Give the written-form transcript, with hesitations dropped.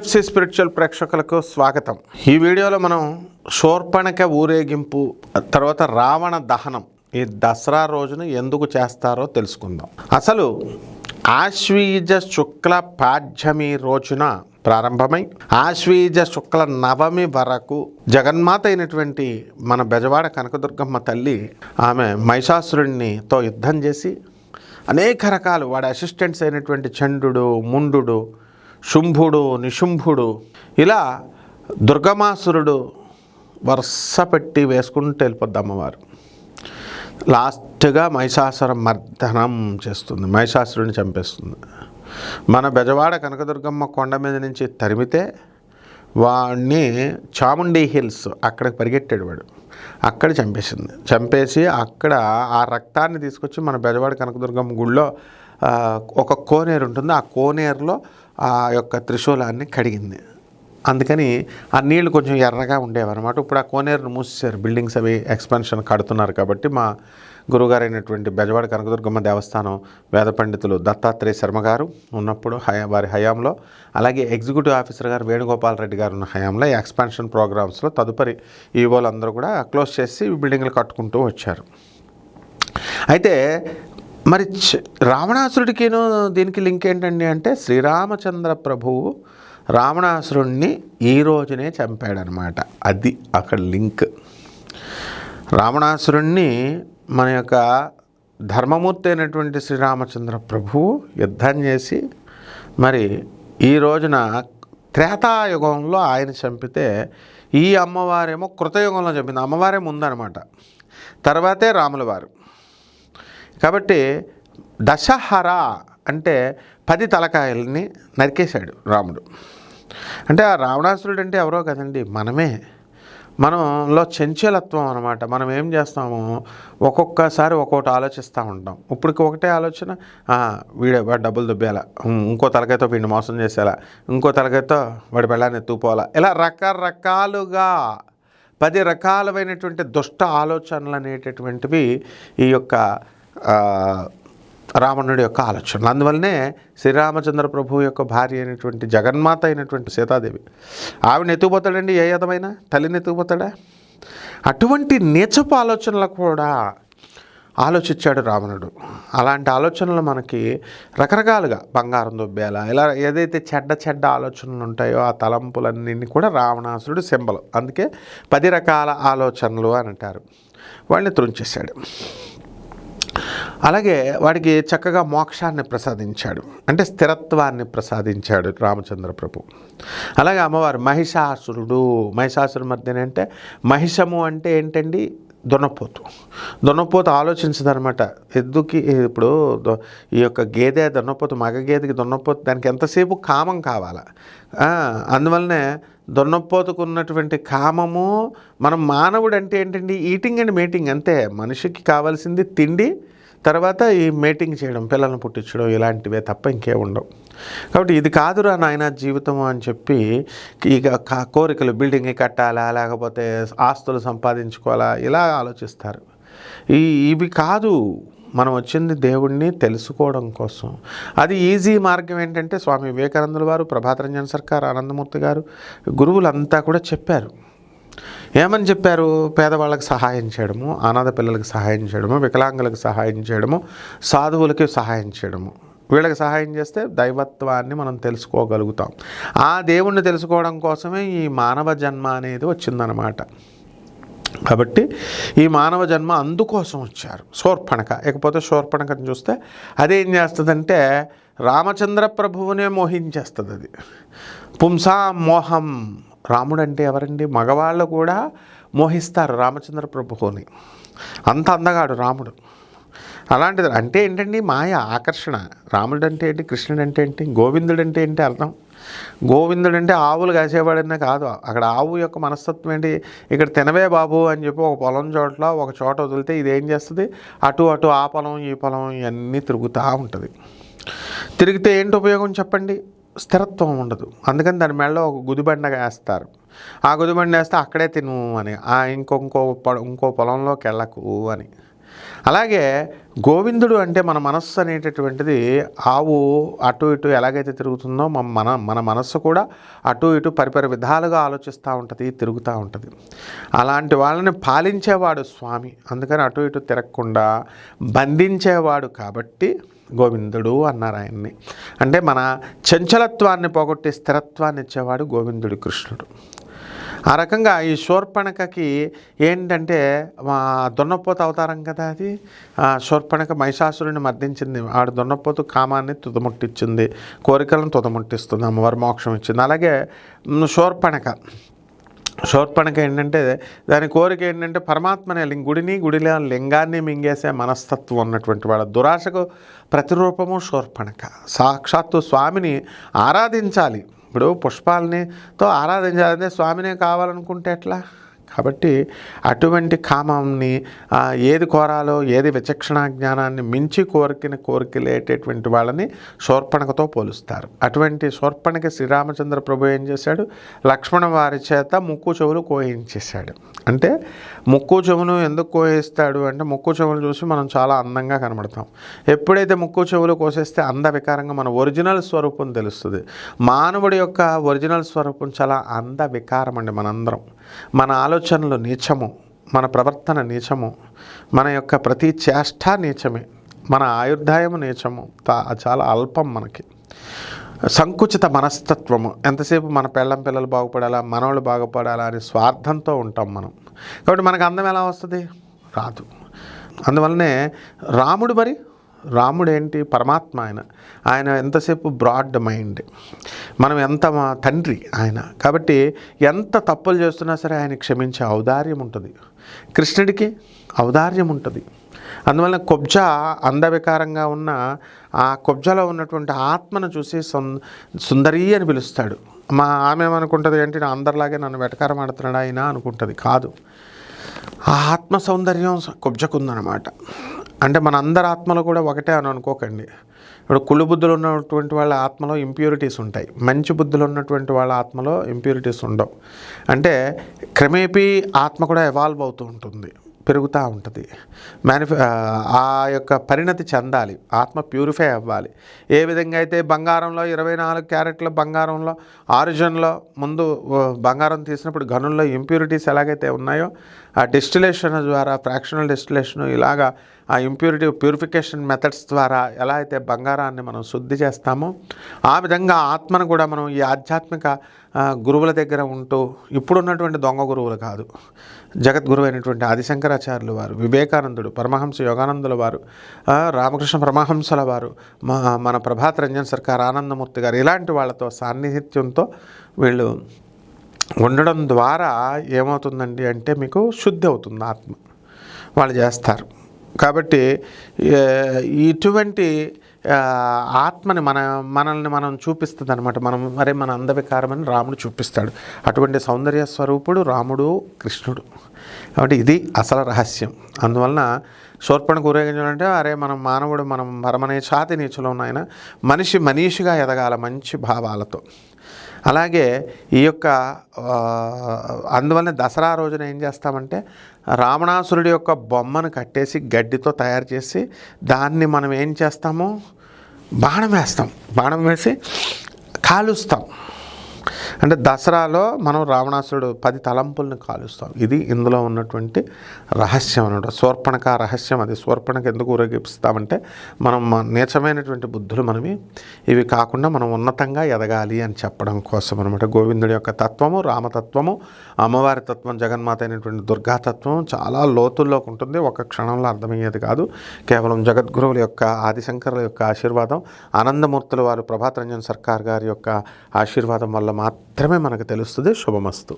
NFC spiritual ప్రేక్షకులకు స్వాగతం. ఈ వీడియోలో మనం శూర్పణఖ ఊరేగింపు తర్వాత రావణ దహనం ఈ దసరా రోజున ఎందుకు చేస్తారో తెలుసుకుందాం. అసలు ఆశ్వీజ శుక్ల పాడ్యమి రోజున ప్రారంభమై ఆశ్వీజ శుక్ల నవమి వరకు జగన్మాత అయినటువంటి మన బెజవాడ కనకదుర్గమ్మ తల్లి ఆమె మహిషాసురుడితో యుద్ధం చేసి అనేక రకాలు వాడి అసిస్టెంట్స్ అయినటువంటి చండు, ముండు, శుంభుడు, నిశుంభుడు ఇలా దుర్గమాసురుడు వరుస పెట్టి వేసుకుంటూ వెళ్ళిపోద్ది అమ్మవారు. లాస్ట్గా మహిషాసుర మర్దనం చేస్తుంది, మహిషాసురుడిని చంపేస్తుంది. మన బెజవాడ కనకదుర్గమ్మ కొండ మీద నుంచి తరిమితే వాడిని చాముండి హిల్స్ అక్కడికి పరిగెట్టాడు వాడు, అక్కడ చంపేసి అక్కడ ఆ రక్తాన్ని తీసుకొచ్చి మన బెజవాడ కనకదుర్గమ్మ గుళ్ళో ఒక కోనేరు ఉంటుంది, ఆ కోనేరులో ఆ యొక్క త్రిశూలాన్ని కడిగింది. అందుకని ఆ నీళ్లు కొంచెం ఎర్రగా ఉండేవన్నమాట. ఇప్పుడు ఆ కోనేరును మూసేశారు, బిల్డింగ్స్ అవి ఎక్స్పాన్షన్ కడుతున్నారు. కాబట్టి మా గురుగారైనటువంటి బెజవాడ కనకదుర్గమ్మ దేవస్థానం వేద పండితులు దత్తాత్రేయ శర్మ గారు ఉన్నప్పుడు వారి హయాంలో, అలాగే ఎగ్జిక్యూటివ్ ఆఫీసర్ గారు వేణుగోపాల్ రెడ్డి గారు ఉన్న హయాంలో ఈ ఎక్స్పాన్షన్ ప్రోగ్రామ్స్లో తదుపరి ఈవోలు అందరూ కూడా క్లోజ్ చేసి బిల్డింగ్లు కట్టుకుంటూ వచ్చారు. అయితే మరి రావణాసురుడికిను దీనికి లింక్ ఏంటండి అంటే, శ్రీరామచంద్ర ప్రభువు రావణాసురుణ్ణి ఈ రోజునే చంపాడనమాట. అది అక్కడ లింక్. రావణాసురుణ్ణి మన యొక్క ధర్మమూర్తి అయినటువంటి శ్రీరామచంద్ర ప్రభువు యుద్ధం చేసి మరి ఈ రోజున త్రేతాయుగంలో ఆయన చంపితే, ఈ అమ్మవారేమో కృతయుగంలో చంపింది. అమ్మవారే ముందనమాట, తర్వాతే రాముల వారు. కాబట్టి దశహర అంటే 10 తలకాయల్ని నరికేశాడు రాముడు. అంటే ఆ రావణాసురుడు అంటే ఎవరో కదండి, మనలో చంచలత్వం అనమాట. మనం ఏం చేస్తాము, ఒక్కొక్కసారి ఒక్కొక్కటి ఆలోచిస్తూ ఉంటాం. ఇప్పటికి ఒకటే ఆలోచన, వాడు డబ్బులు దుబ్బేలా, ఇంకో తలకాయతో వీడిని మోసం చేసేలా, ఇంకో తలకాయతో వాడి పెళ్ళాన్ని ఎత్తుకుపోవాలా, ఇలా రకరకాలుగా 10 రకాలైనటువంటి దుష్ట ఆలోచనలు అనేటటువంటివి ఈ యొక్క రావణుడి యొక్క ఆలోచనలు. అందువల్లనే శ్రీరామచంద్ర ప్రభు యొక్క భార్య అయినటువంటి జగన్మాత అయినటువంటి సీతాదేవి ఆవిడని ఎత్తుకుపోతాడండి, ఏ విధమైన తల్లిని ఎత్తుకుపోతాడా? అటువంటి నీచపు ఆలోచనలు కూడా ఆలోచించాడు రావణుడు. అలాంటి ఆలోచనలు మనకి రకరకాలుగా బంగారం దొబ్బేలా, ఇలా ఏదైతే చెడ్డ ఆలోచనలు ఉంటాయో ఆ తలంపులన్నీ కూడా రావణాసురుడు సింబల్. అందుకే 10 రకాల ఆలోచనలు అని అంటారు. వాడిని త్రుంచేశాడు. అలాగే వాడికి చక్కగా మోక్షాన్ని ప్రసాదించాడు, అంటే స్థిరత్వాన్ని ప్రసాదించాడు రామచంద్ర ప్రభు. అలాగే అమ్మవారు మహిషాసురు మర్దిని అంటే, మహిషము అంటే ఏంటండి, దున్నపోతు ఆలోచించదనమాట. ఎద్దుకి ఇప్పుడు ఈ యొక్క గేదె దున్నపోతు, మగ గేదెకి దున్నపోతు, దానికి ఎంతసేపు కామం కావాలా. అందువల్లనే దున్నపోతుకు ఉన్నటువంటి కామము, మనం మానవుడు అంటే ఏంటండి, ఈటింగ్ అండ్ మేటింగ్ అంతే. మనిషికి కావాల్సింది తిండి, తర్వాత ఈ మేటింగ్ చేయడం, పిల్లలను పుట్టించడం, ఇలాంటివే తప్ప ఇంకే ఉండవు. కాబట్టి ఇది కాదురా నాయన జీవితం అని చెప్పి ఇక కోరికలు, బిల్డింగ్ కట్టాలా, లేకపోతే ఆస్తులు సంపాదించుకోవాలా, ఇలా ఆలోచిస్తారు. ఇవి కాదు, మనం వచ్చింది దేవుణ్ణి తెలుసుకోవడం కోసం. అది ఈజీ మార్గం ఏంటంటే, స్వామి వివేకానందుల వారు, ప్రభాతరంజన్ సర్కార్, ఆనందమూర్తి గారు, గురువులంతా కూడా చెప్పారు. ఏమని చెప్పారు? పేదవాళ్ళకి సహాయం చేయడము, అనాథ పిల్లలకు సహాయం చేయడము, వికలాంగులకు సహాయం చేయడము, సాధువులకి సహాయం చేయడము. వీళ్ళకి సహాయం చేస్తే దైవత్వాన్ని మనం తెలుసుకోగలుగుతాం. ఆ దేవుణ్ణి తెలుసుకోవడం కోసమే ఈ మానవ జన్మ అనేది వచ్చిందనమాట. కాబట్టి ఈ మానవ జన్మ అందుకోసం వచ్చారు శూర్పణఖ. ఇకపోతే శూర్పణఖని చూస్తే అదేం చేస్తుందంటే, రామచంద్ర ప్రభువునే మోహించేస్తుంది. అది పుంసా మోహం. రాముడు అంటే ఎవరండి? మగవాళ్ళు కూడా మోహిస్తారు రామచంద్ర ప్రభువుని. అంత అందగాడు రాముడు. అలాంటిది అంటే ఏంటండి, మాయ, ఆకర్షణ. రాముడు అంటే ఏంటి, కృష్ణుడు అంటే ఏంటి, గోవిందుడు అంటే ఏంటి అర్థం? గోవిందుడు అంటే ఆవులు కాసేవాడనే కాదు. అక్కడ ఆవు యొక్క మనస్తత్వం ఏంటి, ఇక్కడ తినవే బాబు అని చెప్పి ఒక పొలం ఒక చోట వదిలితే ఇదేం చేస్తుంది, అటు ఆ పొలం ఈ పొలం ఇవన్నీ తిరుగుతూ ఉంటుంది. తిరిగితే ఏంటి ఉపయోగం చెప్పండి? స్థిరత్వం ఉండదు. అందుకని దాని మెడలో ఒక గుదిబండగా వేస్తారు. ఆ గుదిబండ వేస్తే అక్కడే తిను అని, ఇంకో పొలంలోకి వెళ్ళకు అని. అలాగే గోవిందుడు అంటే మన మనస్సు అనేటటువంటిది ఆవు అటు ఇటు ఎలాగైతే తిరుగుతుందో మన మనస్సు కూడా అటు ఇటు పరిపరి విధాలుగా ఆలోచిస్తూ ఉంటుంది, తిరుగుతూ ఉంటుంది. అలాంటి వాళ్ళని పాలించేవాడు స్వామి. అందుకని అటు ఇటు తిరగకుండా బంధించేవాడు కాబట్టి గోవిందుడు అన్నారు ఆయన్ని. అంటే మన చంచలత్వాన్ని పోగొట్టి స్థిరత్వాన్ని ఇచ్చేవాడు గోవిందుడు కృష్ణుడు. ఆ రకంగా ఈ శూర్పణఖకి ఏంటంటే దున్నపోతు అవతారం కదా అది. శూర్పణఖ మహిషాసురుని మర్దించింది. ఆడు దున్నపోతు కామాన్ని తుదముట్టించింది, కోరికలను తుదముట్టిస్తుంది, అమ్మవారు మోక్షం ఇచ్చింది. అలాగే శూర్పణఖ ఏంటంటే దాని కోరిక ఏంటంటే పరమాత్మనే గుడిలో లింగాన్ని మింగేసే మనస్తత్వం ఉన్నటువంటి వాళ్ళ దురాశకు ప్రతిరూపము శూర్పణఖ. సాక్షాత్తు స్వామిని ఆరాధించాలి. ఇప్పుడు పుష్పాలనితో ఆరాధించాలంటే స్వామినే కావాలనుకుంటే ఎట్లా? కాబట్టి అటువంటి కామాన్ని ఏది కోరాలో ఏది విచక్షణ జ్ఞానాన్ని మించి కోరికలేటటువంటి వాళ్ళని శూర్పణఖతో పోలుస్తారు. అటువంటి శూర్పణఖ శ్రీరామచంద్ర ప్రభు ఏం చేశాడు? లక్ష్మణ వారి చేత ముక్కు చెవులు కోయించేశాడు. అంటే ముక్కు చెవును ఎందుకు కోయిస్తాడు అంటే ముక్కు చెవులు చూసి మనం చాలా అందంగా కనబడతాం. ఎప్పుడైతే ముక్కు చెవులు కోసేస్తే అందవికారంగా మన ఒరిజినల్ స్వరూపం తెలుస్తుంది. మానవుడి యొక్క ఒరిజినల్ స్వరూపం చాలా అందవికారం అండి. మనందరం మన ఆలోచనలు నీచము, మన ప్రవర్తన నీచము, మన యొక్క ప్రతి చేష్ట నీచమే, మన ఆయుర్దాయము నీచము, చాలా అల్పం. మనకి సంకుచిత మనస్తత్వము, ఎంతసేపు మన పిల్లలు బాగుపడాలా, మనవాళ్ళు బాగుపడాలా అని స్వార్థంతో ఉంటాం మనం. కాబట్టి మనకు అందం ఎలా వస్తుంది? రాదు. అందువల్లనే రాముడు ఏంటి? పరమాత్మ. ఆయన ఎంతసేపు బ్రాడ్ మైండ్. మనం ఎంత తండ్రి ఆయన. కాబట్టి ఎంత తప్పులు చేస్తున్నా సరే ఆయన క్షమించే ఔదార్యం ఉంటుంది. కృష్ణుడికి ఔదార్యం ఉంటుంది. అందువలన కుబ్జ అందవికారంగా ఉన్న ఆ కుబ్జలో ఉన్నటువంటి ఆత్మను చూసి సుందరి అని పిలుస్తాడు. ఆమె ఏమనుకుంటుంది ఏంటి? అందరిలాగే నన్ను వెటకారం ఆడుతున్నాడు ఆయన అనుకుంటుంది. కాదు, ఆ ఆత్మ సౌందర్యం కుబ్జకుందనమాట. అంటే మన అందరి ఆత్మలో కూడా ఒకటే అని అనుకోకండి. ఇప్పుడు కుళ్ళు బుద్ధులు ఉన్నటువంటి వాళ్ళ ఆత్మలో ఇంప్యూరిటీస్ ఉంటాయి, మంచి బుద్ధులు ఉన్నటువంటి వాళ్ళ ఆత్మలో ఇంప్యూరిటీస్ ఉండవు. అంటే క్రమేపీ ఆత్మ కూడా ఎవాల్వ్ అవుతూ ఉంటుంది, పెరుగుతూ ఉంటుంది. ఆ యొక్క పరిణతి చెందాలి, ఆత్మ ప్యూరిఫై అవ్వాలి. ఏ విధంగా అయితే బంగారంలో 24 క్యారెట్ల బంగారంలో ఆరిజిన్లో ముందు బంగారం తీసినప్పుడు గనుల్లో ఇంప్యూరిటీస్ ఎలాగైతే ఉన్నాయో ఆ డిస్టిలేషన్ ద్వారా, ఫ్రాక్షనల్ డిస్టిలేషన్, ఇలాగా ఆ ప్యూరిఫికేషన్ మెథడ్స్ ద్వారా ఎలా అయితే బంగారాన్ని మనం శుద్ధి చేస్తామో ఆ విధంగా ఆత్మను కూడా మనం ఈ ఆధ్యాత్మిక గురువుల దగ్గర ఉంటూ, ఇప్పుడున్నటువంటి దొంగ గురువులు కాదు, జగద్గురువు అయినటువంటి ఆదిశంకరాచార్యులు వారు, వివేకానందుడు, పరమహంస యోగానందుల వారు, రామకృష్ణ పరమహంసల వారు, మన ప్రభాత్ రంజన్ సర్కార్, ఆనందమూర్తి గారు, ఇలాంటి వాళ్ళతో సాన్నిహిత్యంతో వీళ్ళు ఉండడం ద్వారా ఏమవుతుందండి అంటే మీకు శుద్ధి అవుతుంది ఆత్మ. వాళ్ళు చేస్తారు. కాబట్టి ఇటువంటి ఆత్మని మనల్ని మనం చూపిస్తుంది అనమాట. మన అందవికారమని రాముడు చూపిస్తాడు. అటువంటి సౌందర్య స్వరూపుడు రాముడు, కృష్ణుడు. కాబట్టి ఇది అసలు రహస్యం. అందువలన శూర్పణఖ ఊరేగించాలంటే మనం మానవుడు, మనం పరమనేచాతి నీచులో ఉన్న మనిషిగా ఎదగాల మంచి భావాలతో. అలాగే ఈ యొక్క అందువల్ల దసరా రోజున ఏం చేస్తామంటే రావణాసురుడి యొక్క బొమ్మను కట్టేసి గడ్డితో తయారు చేసి దాన్ని మనం ఏం చేస్తాము? బాణం వేసి కాలుస్తాం. అంటే దసరాలో మనం రావణాసురుడు 10 తలంపులను కాలుస్తాం. ఇది ఇందులో ఉన్నటువంటి రహస్యం అన్నమాట. శూర్పణఖ రహస్యం అది. శూర్పణఖ ఎందుకు ఊరేగిస్తామంటే మనం నీచమైనటువంటి బుద్ధులు మనవి, ఇవి కాకుండా మనం ఉన్నతంగా ఎదగాలి అని చెప్పడం కోసం అనమాట. గోవిందుడి యొక్క తత్వము, రామతత్వము, అమ్మవారి తత్వం, జగన్మాత అయినటువంటి దుర్గాతత్వం చాలా లోతుల్లోకి ఉంటుంది. ఒక క్షణంలో అర్థమయ్యేది కాదు. కేవలం జగద్గురువుల యొక్క, ఆదిశంకరుల యొక్క ఆశీర్వాదం, ఆనందమూర్తుల వారు, ప్రభాత్ రంజన్ సర్కార్ గారి యొక్క ఆశీర్వాదం వల్ల మాత్రమే మనకు తెలుస్తుంది. శుభమస్తు.